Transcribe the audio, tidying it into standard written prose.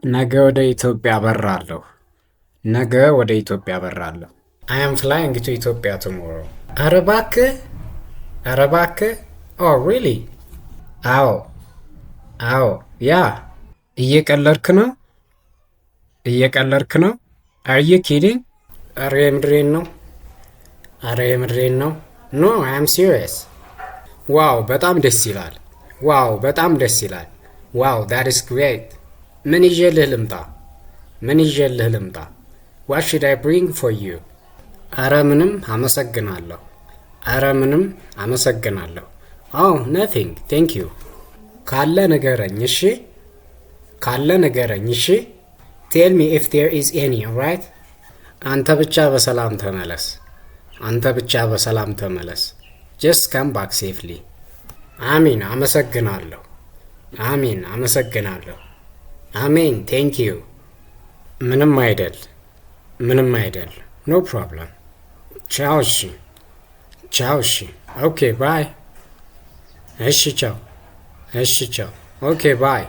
ነገ ወደ ኢትዮጵያ በራለሁ። ነገ ወደ ኢትዮጵያ በራለሁ። I am flying to ኢትዮጵያ tomorrow። ኧረ እባክህ ኧረ እባክህ። ኦ ሪሊ? አዎ አዎ። ያ እየቀለድክ ነው? እየቀለድክ ነው? አር ዩ ኪዲንግ? ኧረ የምድሬን ነው። ኧረ የምድሬን ነው። ኖ አይ አም ሲሪየስ። ዋው በጣም ደስ ይላል። ዋው በጣም ደስ ይላል። ዋው ዳት ኢስ ግሬት። ምን ይዤልህ ልምጣ? ምን ይዤልህ ልምጣ? ዋት ሹድ አይ ብሪንግ ፎር ዩ? አረ ምንም አመሰግናለሁ። አረ ምንም አመሰግናለሁ። ኦ ነቲንግ ቴንክ ዩ። ካለ ንገረኝ እሺ። ካለ ንገረኝ እሺ። ቴል ሚ ኢፍ ዴር ኢዝ ኤኒ ኦልራይት። አንተ ብቻ በሰላም ተመለስ። አንተ ብቻ በሰላም ተመለስ። ጀስት ካም ባክ ሴፍሊ። አሚን አመሰግናለሁ። አሚን አመሰግናለሁ። አሜን ቴንክ ዩ። ምንም አይደል ምንም አይደል። ኖ ፕሮብለም። ቻው እሺ። ቻው እሺ። ኦኬ ባይ። እሺ ቻው። እሺ ቻው። ኦኬ ባይ